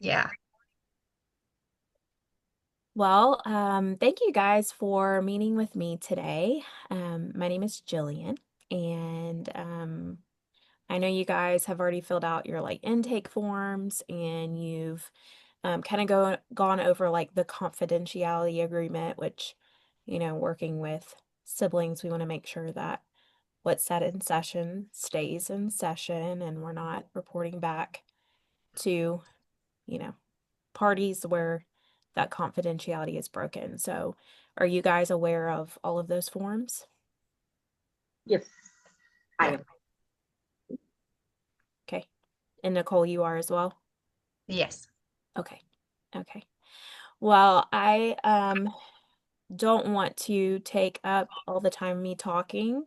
Yeah. Well, thank you guys for meeting with me today. My name is Jillian, and I know you guys have already filled out your like intake forms, and you've kind of gone over like the confidentiality agreement, which, working with siblings, we want to make sure that what's said in session stays in session, and we're not reporting back to, you know, parties where that confidentiality is broken. So, are you guys aware of all of those forms? Yes, I Yeah. am. Okay. And Nicole, you are as well? Yes. Okay. Okay. Well, I don't want to take up all the time me talking.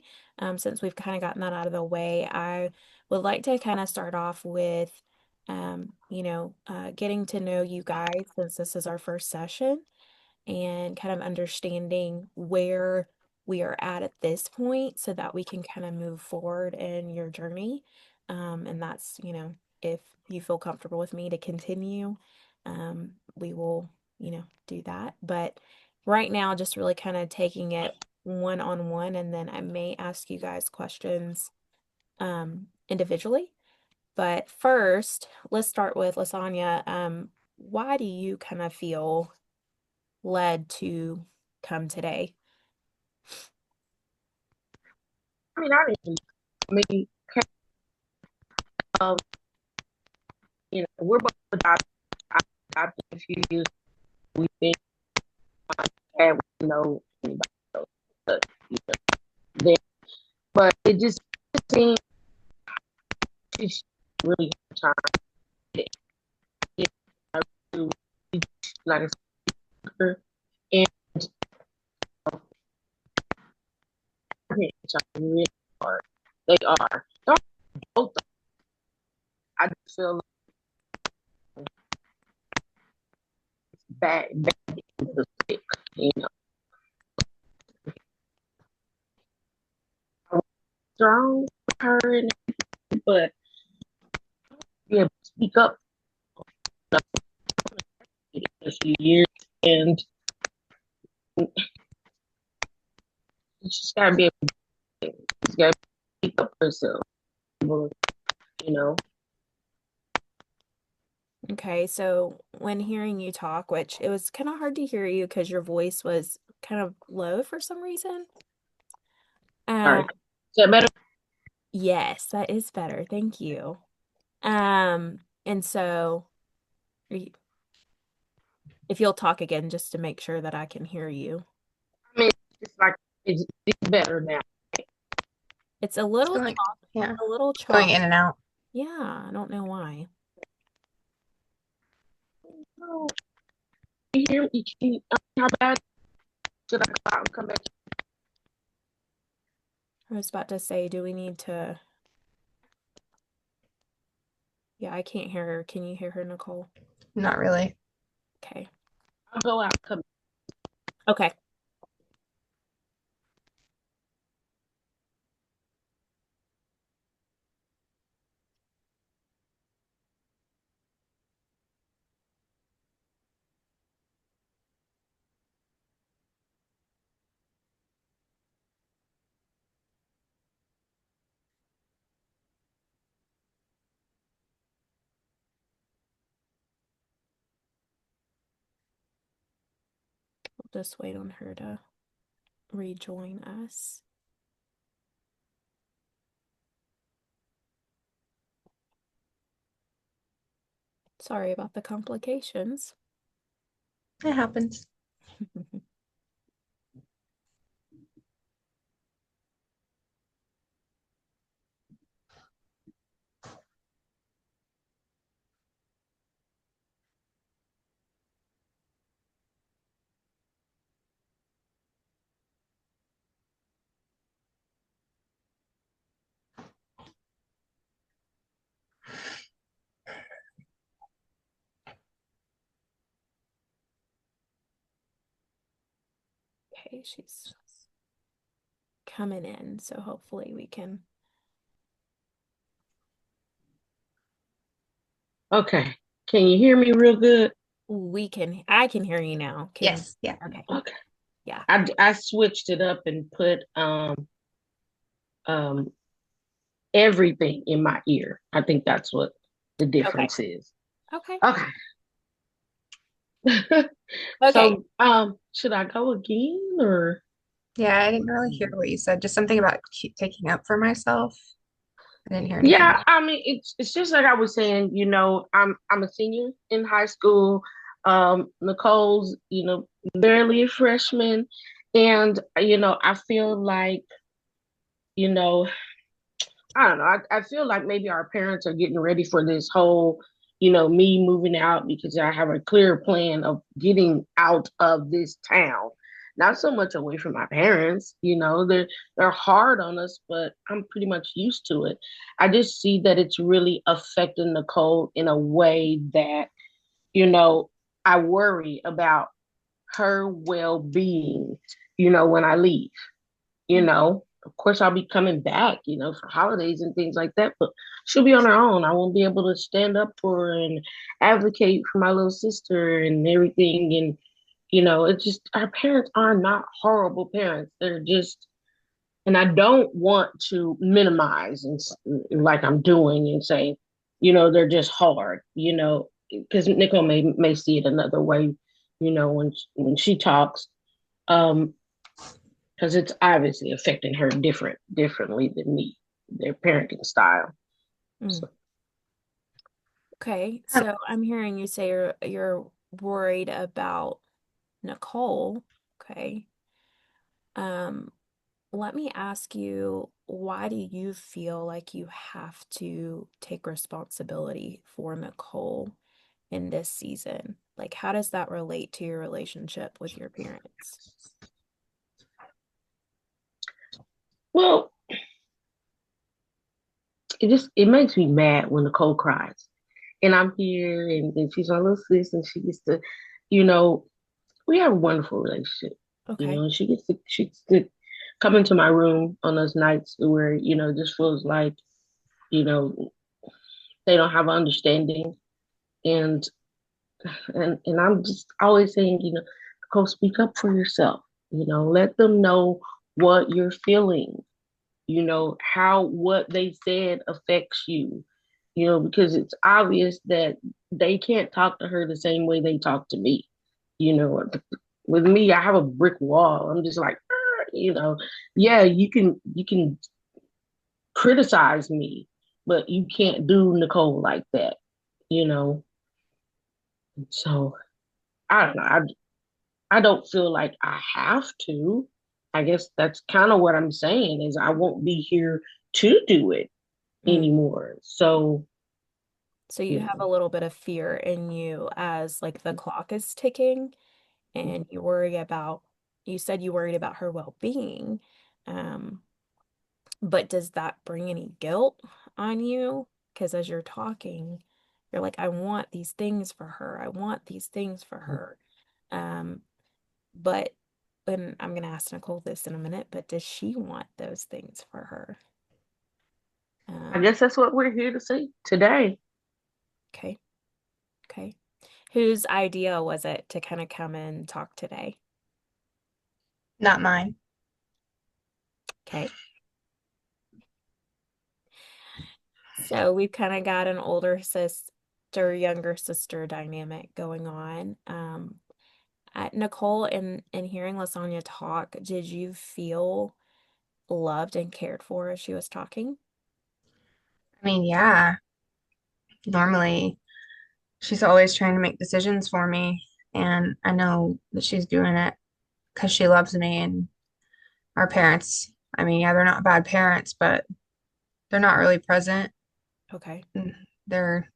Since we've kind of gotten that out of the way, I would like to kind of start off with getting to know you guys since this is our first session, and kind of understanding where we are at this point so that we can kind of move forward in your journey. And that's, if you feel comfortable with me to continue, we will, do that. But right now, just really kind of taking it one on one, and then I may ask you guys questions individually. But first, let's start with Lasagna. Why do you kind of feel led to come today? I didn't. I mean, um, we're both adopted. I adopted a few years. We think had know anybody else, but, you then, but it just seemed it's really hard time. It, to like a speaker, and I think it's really hard. They are. Don't both. I just feel like bad into sick. You know, I was strong with her, and but yeah, speak up a few years, and she's got to be able to, she's got to speak up for herself. You know, Okay, so when hearing you talk, which it was kind of hard to hear you because your voice was kind of low for some reason. all Uh, right, is that better? yes, that is better. Thank you. And so if you'll talk again just to make sure that I can hear you. I mean, it's like it's better now. It's a It's little going, chop, yeah, a little going chop. in and out. Yeah, I don't know why. Oh, you hear me? How bad should I go out and come back? I was about to say, do we need to? Yeah, I can't hear her. Can you hear her, Nicole? Not really. Okay. I'll go out. Come. Okay. We'll just wait on her to rejoin us. Sorry about the complications. It happens. Okay, she's coming in, so hopefully we can. Okay. Can you hear me real good? I can hear you now. Can you? Yes, yeah. Okay. Okay. Yeah. I switched it up and put um everything in my ear. I think that's what the Okay. difference is. Okay. Okay. Okay. So should I go again or Yeah, I didn't really hear what you said. Just something about keep taking up for myself. I didn't hear anything yeah, else. I mean it's just like I was saying, I'm a senior in high school. Nicole's, barely a freshman. And I feel like, you know, I don't know. I feel like maybe our parents are getting ready for this whole, me moving out because I have a clear plan of getting out of this town. Not so much away from my parents, they're hard on us, but I'm pretty much used to it. I just see that it's really affecting Nicole in a way that, you know, I worry about her well-being, when I leave you Mm. know. Of course, I'll be coming back, for holidays and things like that, but she'll be on her own. I won't be able to stand up for her and advocate for my little sister and everything. And, it's just our parents are not horrible parents. They're just, and I don't want to minimize and like I'm doing and say, they're just hard, because Nicole may see it another way, when she talks. Um, because it's obviously affecting her differently than me, their parenting style. Mm. So Okay. Um, So I'm hearing you say you're worried about Nicole. Okay. Um, Let me ask you, why do you feel like you have to take responsibility for Nicole in this season? Like, how does that relate to your relationship with your parents? well, it makes me mad when Nicole cries. And I'm here and she's my little sis and she gets to, you know, we have a wonderful relationship. Okay. And she gets to come into my room on those nights where, it just feels like, you know, they don't have understanding. And and I'm just always saying, go speak up for yourself. Let them know what you're feeling. How what they said affects you. Because it's obvious that they can't talk to her the same way they talk to me. You know, with me, I have a brick wall. I'm just like, yeah, you can criticize me, but you can't do Nicole like that. You know, so I don't know. I don't feel like I have to. I guess that's kind of what I'm saying is I won't be here to do it Mm. anymore. So, So you you have a know, little bit of fear in you as like the clock is ticking and you said you worried about her well-being. Um, but does that bring any guilt on you? Because as you're talking, you're like, I want these things for her. I want these things for her. Um, but and I'm gonna ask Nicole this in a minute, but does she want those things for her? I Um, guess that's what we're here to see today. okay, okay. Whose idea was it to kind of come and talk today? Not mine. Okay. So we've kind of got an older sister, younger sister dynamic going on. Nicole, in hearing Lasagna talk, did you feel loved and cared for as she was talking? I mean, yeah, normally she's always trying to make decisions for me, and I know that she's doing it because she loves me and our parents. I mean, yeah, they're not bad parents, but they're not really present. Okay. And they're,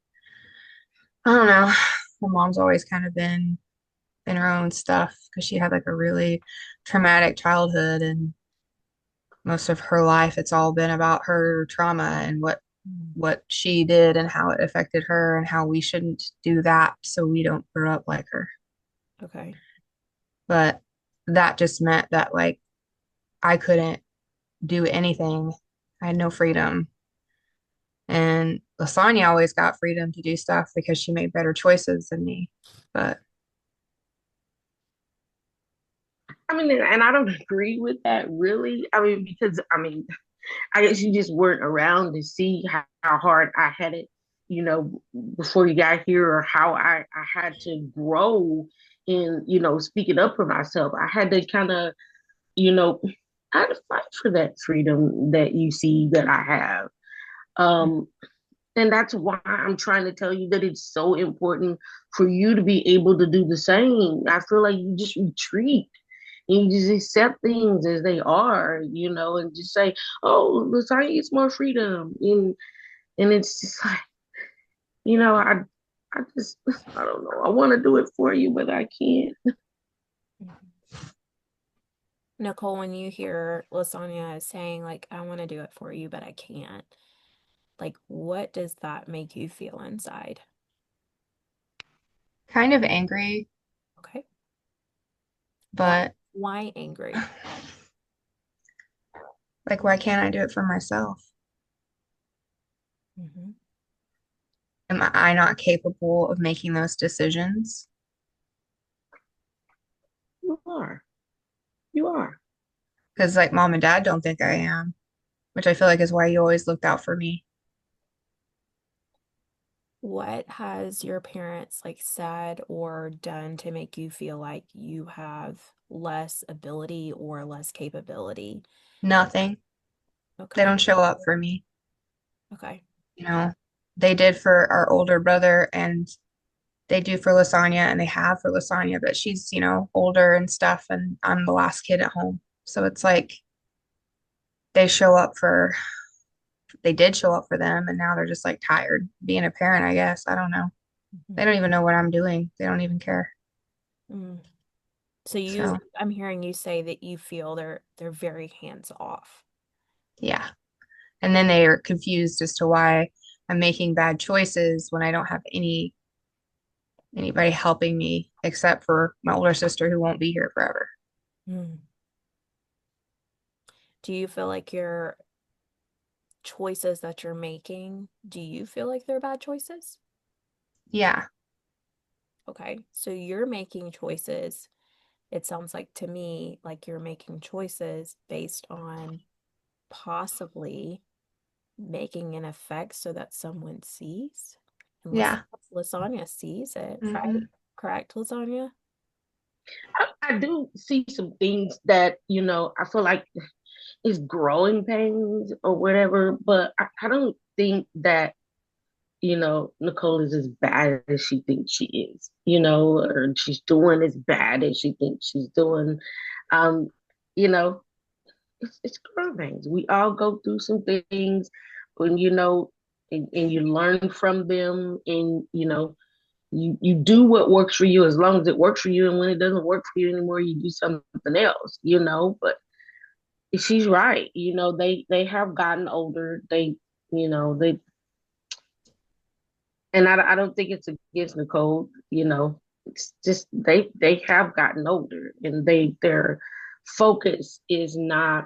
I don't know. My mom's always kind of been in her own stuff because she had like a really traumatic childhood and most of her life it's all been about her trauma and what she did and how it affected her and how we shouldn't do that so we don't grow up like her. Okay. But that just meant that like I couldn't do anything. I had no freedom. And Lasagna always got freedom to do stuff because she made better choices than me. But I mean, and I don't agree with that really. I mean, because I mean, I guess you just weren't around to see how hard I had it, before you got here, or how I had to grow in, speaking up for myself. I had to kind of, you know, I had to fight for that freedom that you see that I have. Um, and that's why I'm trying to tell you that it's so important for you to be able to do the same. I feel like you just retreat and you just accept things as they are, and just say, "Oh, Lasagna gets more freedom," and it's just like, I just, I don't know. I want to do it for you, but I can't. Nicole, when you hear Lasagna saying, like, I want to do it for you, but I can't, like, what does that make you feel inside? kind of angry, Okay. Why, but why angry? like, why can't I do it for myself? Mm-hmm. Am I not capable of making those decisions? You are. You are. Because, like, mom and dad don't think I am, which I feel like is why you always looked out for me. What has your parents like said or done to make you feel like you have less ability or less capability? Nothing. They Okay. don't show up for me. Okay. You know, they did for our older brother and they do for Lasagna and they have for Lasagna, but she's, older and stuff, and I'm the last kid at home. So it's like they show up for, they did show up for them, and now they're just like tired being a parent, I guess. I don't know. They Mhm. don't even know what I'm doing. They don't even care. Mm. So So, I'm hearing you say that you feel they're very hands off. yeah. And then they are confused as to why I'm making bad choices when I don't have anybody helping me except for my older sister who won't be here forever. Mm. Do you feel like your choices that you're making, do you feel like they're bad choices? Yeah. Okay. So you're making choices. It sounds like to me like you're making choices based on possibly making an effect so that someone sees. And Yeah. Lasagna sees it, Hmm. right? Correct, Lasagna? I do see some things that, I feel like is growing pains or whatever, but I don't think that, Nicole is as bad as she thinks she is, or she's doing as bad as she thinks she's doing. Um, you know, it's growing pains. We all go through some things when, and you learn from them, and, you do what works for you as long as it works for you. And when it doesn't work for you anymore, you do something else, but she's right. They have gotten older. They, and I don't think it's against Nicole. It's just they have gotten older, and their focus is not.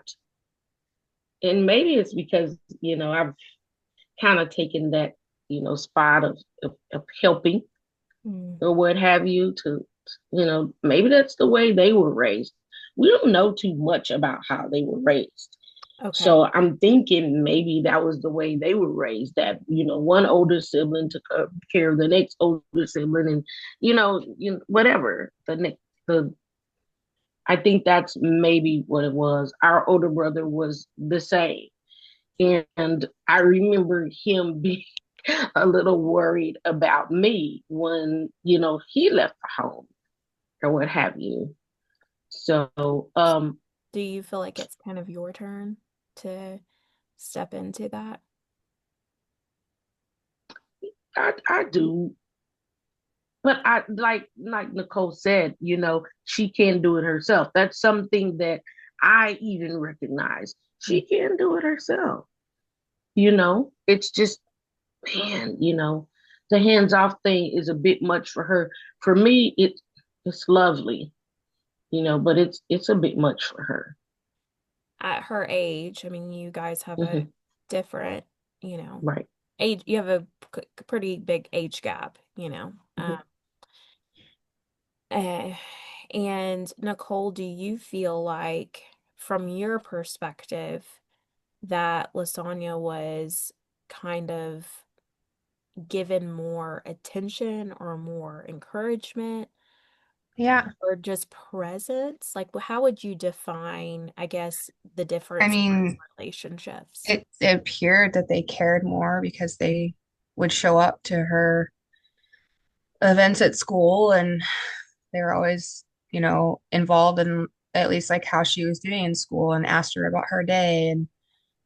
And maybe it's because I've kind of taken that spot of helping Mm, or what have you to, maybe that's the way they were raised. We don't know too much about how they were raised. okay. So I'm thinking maybe that was the way they were raised, that, one older sibling took care of the next older sibling, and, whatever. I think that's maybe what it was. Our older brother was the same. And I remember him being a little worried about me when, he left the home or what have you. So, Do you feel like it's kind of your turn to step into that? I do, but I like Nicole said, she can do it herself. That's something that I even recognize. Mm, She can do it herself. It's just, man, the hands off thing is a bit much for her. For me, it's lovely, but it's a bit much for her. At her age, I mean, you guys have a Hmm. different, you know, Right. age, you have a pretty big age gap, you know. Mhm. Uh, and Nicole, do you feel like, from your perspective, that Lasagna was kind of given more attention or more encouragement Yeah. or just presence? Like, how would you define, I guess, the I difference in mean, relationships? it appeared that they cared more because they would show up to her events at school and they were always, involved in at least like how she was doing in school and asked her about her day and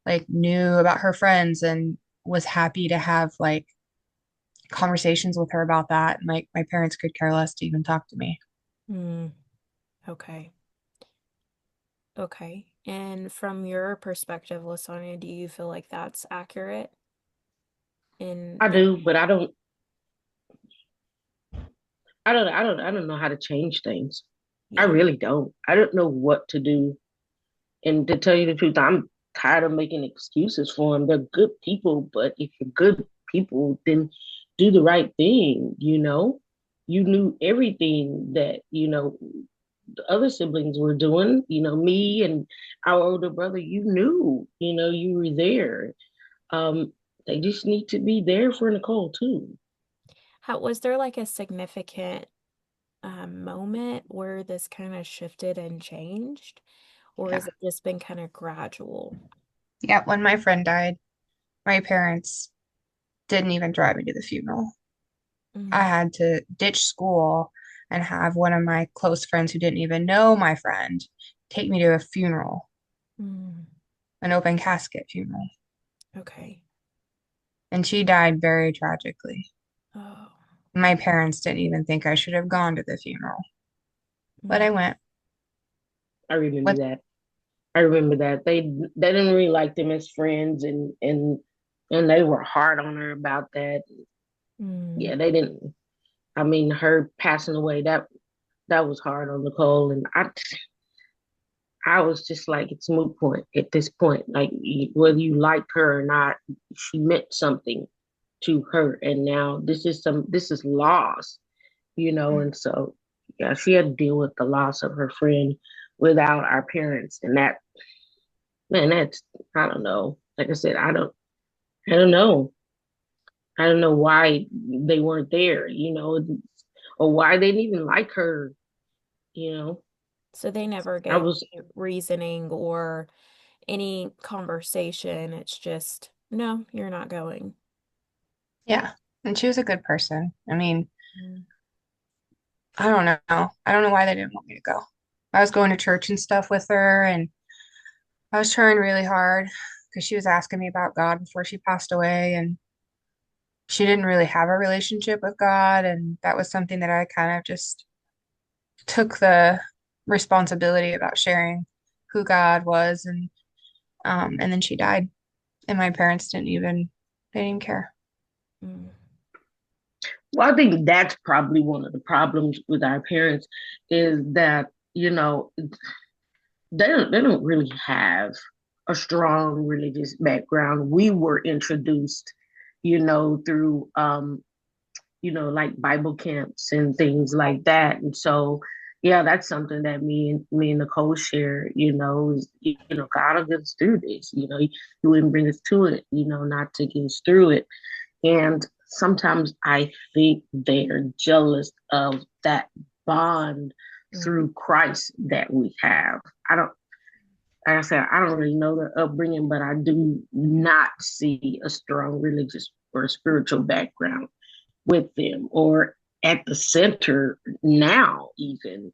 like knew about her friends and was happy to have like conversations with her about that. And like my parents could care less to even talk to me. Mm, okay. Okay. And from your perspective, Lasagna, do you feel like that's accurate I in do, but I don't know how to change things. I yeah. really don't. I don't know what to do. And to tell you the truth, I'm tired of making excuses for them. They're good people, but if you're good people, then do the right thing, you know? You knew everything that, the other siblings were doing, me and our older brother, you knew, you were there. Um, they just need to be there for Nicole too. How was there like a significant moment where this kind of shifted and changed, or Yeah. has it just been kind of gradual? Yeah. When my friend died, my parents didn't even drive me to the funeral. I Mm, had to ditch school and have one of my close friends who didn't even know my friend take me to a funeral, mm, an open casket funeral. okay. And she died very tragically. Oh. My parents didn't even think I should have gone to the funeral, but Mm, I went. I remember What? that. I remember that. They didn't really like them as friends and they were hard on her about that. mm. Yeah, they didn't. I mean, her passing away, that was hard on Nicole, and I was just like, it's a moot point at this point. Like, whether you like her or not, she meant something to her, and now this is loss, and so yeah, she had to deal with the loss of her friend without our parents, and that, man, that's, I don't know. Like I said, I don't know. I don't know why they weren't there, or why they didn't even like her, you know. So they never I gave was any reasoning or any conversation. It's just, no, you're not going. Yeah. And she was a good person. I mean, Mm, I don't know. I don't know why they didn't want me to go. I was going to church and stuff with her, and I was trying really hard because she was asking me about God before she passed away, and she didn't really have a relationship with God, and that was something that I kind of just took the responsibility about sharing who God was, and then she died, and my parents they didn't even care. mm, Well, I think that's probably one of the problems with our parents is that, they don't really have a strong religious background. We were introduced, through like Bible camps and things like that. And so yeah, that's something that me and Nicole share, is, God will get us through this, he wouldn't bring us to it, not to get us through it. And sometimes I think they're jealous of that bond mm. through Christ that we have. I don't, like I said, I don't really know their upbringing, but I do not see a strong religious or spiritual background with them or at the center now, even.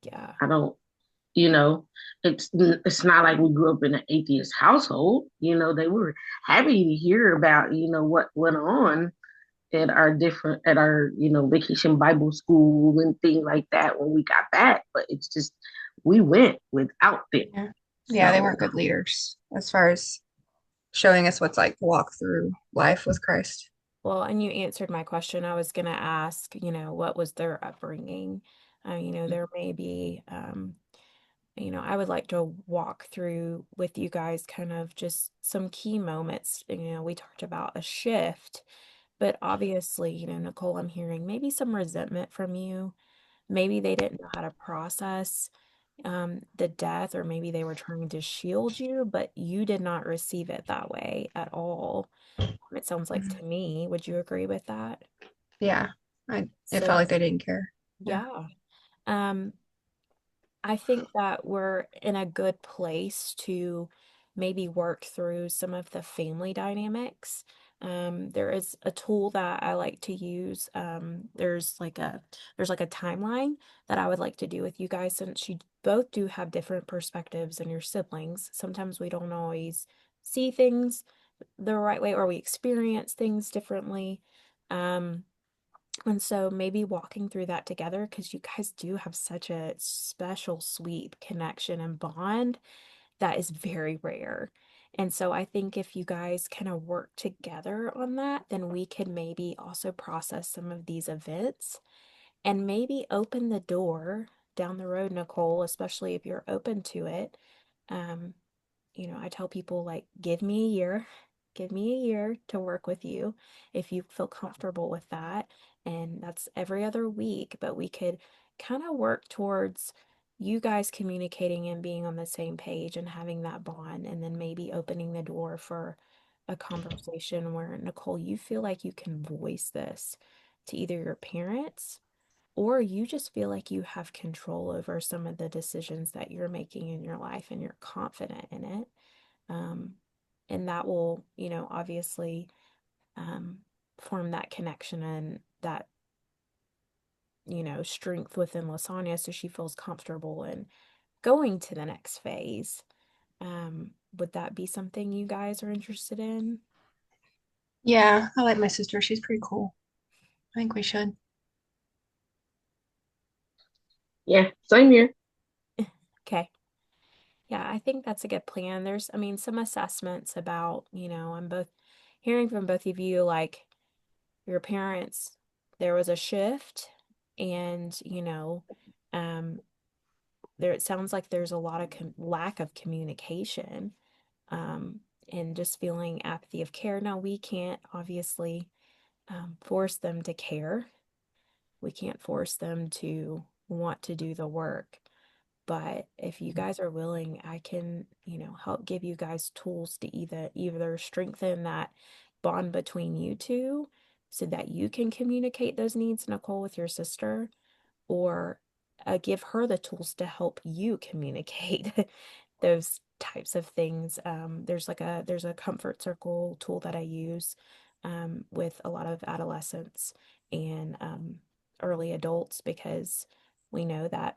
Yeah. I don't, you know, it's not like we grew up in an atheist household. They were happy to hear about, what went on at our vacation Bible school and things like that when we got back, but it's just we went without them. Yeah. Yeah, they So weren't good leaders as far as showing us what's like to walk through life with Christ. Well, and you answered my question. I was going to ask, what was their upbringing? There may be I would like to walk through with you guys kind of just some key moments. We talked about a shift, but obviously, Nicole, I'm hearing maybe some resentment from you. Maybe they didn't know how to process the death, or maybe they were trying to shield you, but you did not receive it that way at all. It sounds like Mhm. to me. Would you agree with that? Yeah. It felt So, like they didn't care. Yeah. yeah. Um, I think that we're in a good place to maybe work through some of the family dynamics. There is a tool that I like to use. There's like a timeline that I would like to do with you guys, since you both do have different perspectives and your siblings. Sometimes we don't always see things the right way, or we experience things differently. Um, and so maybe walking through that together, because you guys do have such a special, sweet connection and bond that is very rare. And so I think if you guys kind of work together on that, then we could maybe also process some of these events and maybe open the door down the road, Nicole, especially if you're open to it. Um, I tell people, like, give me a year to work with you if you feel comfortable with that. And that's every other week, but we could kind of work towards you guys communicating and being on the same page and having that bond, and then maybe opening the door for a conversation where, Nicole, you feel like you can voice this to either your parents, or you just feel like you have control over some of the decisions that you're making in your life and you're confident in it. Um, and that will, obviously, um, form that connection and that, strength within Lasagna, so she feels comfortable in going to the next phase. Would that be something you guys are interested in? Yeah, I like my sister. She's pretty cool. I think we should. Yeah, same here. Okay. Yeah, I think that's a good plan. There's, I mean, some assessments about, I'm both hearing from both of you, like your parents, there was a shift, and, um, there, it sounds like there's a lot of lack of communication, um, and just feeling apathy of care. Now, we can't obviously force them to care. We can't force them to want to do the work. But if you guys are willing, I can, help give you guys tools to either strengthen that bond between you two so that you can communicate those needs, Nicole, with your sister, or give her the tools to help you communicate those types of things. There's a comfort circle tool that I use with a lot of adolescents and early adults, because we know that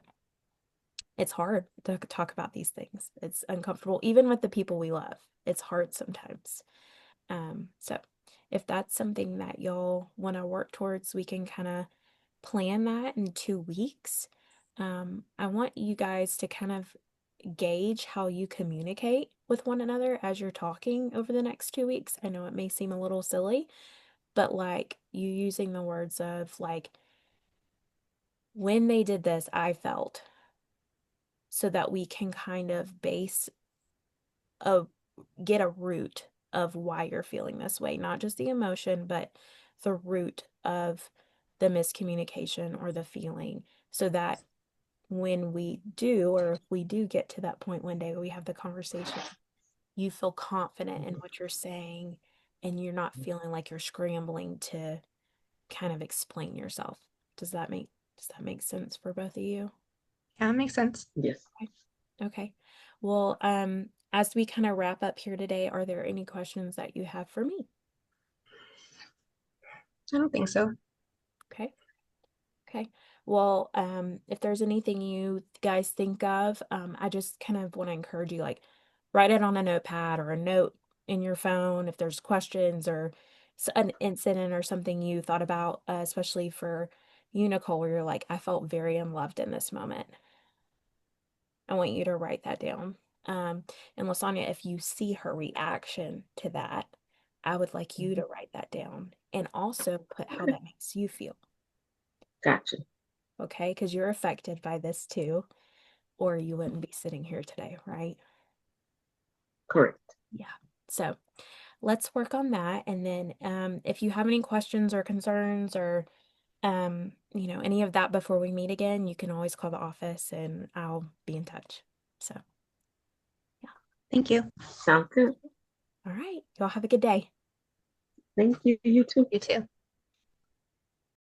it's hard to talk about these things. It's uncomfortable, even with the people we love. It's hard sometimes. So if that's something that y'all want to work towards, we can kind of plan that in 2 weeks. I want you guys to kind of gauge how you communicate with one another as you're talking over the next 2 weeks. I know it may seem a little silly, but like you using the words of, like, when they did this, I felt, so that we can kind of a get a root of why you're feeling this way, not just the emotion, but the root of the miscommunication or the feeling, so that when we do, or if we do get to that point one day where we have the conversation, you feel confident in what you're saying, and you're not feeling like you're scrambling to kind of explain yourself. Does that make sense for both of you? Yeah, it makes sense. Yes. Okay. Okay. Well, as we kind of wrap up here today, are there any questions that you have for me? I don't think so. Okay. Okay. Well, if there's anything you guys think of, I just kind of want to encourage you, like, write it on a notepad or a note in your phone if there's questions, or an incident or something you thought about, especially for you, Nicole, where you're like, I felt very unloved in this moment. I want you to write that down. And Lasagna, if you see her reaction to that, I would like you to write that down and also put how that makes you feel. Gotcha. Okay, because you're affected by this too. or you wouldn't be sitting here today, right? Correct. Yeah. So let's work on that. And then if you have any questions or concerns or any of that before we meet again, you can always call the office and I'll be in touch. So, Thank you. Sounds good. all right. Y'all have a good day. Thank you. You too. You too.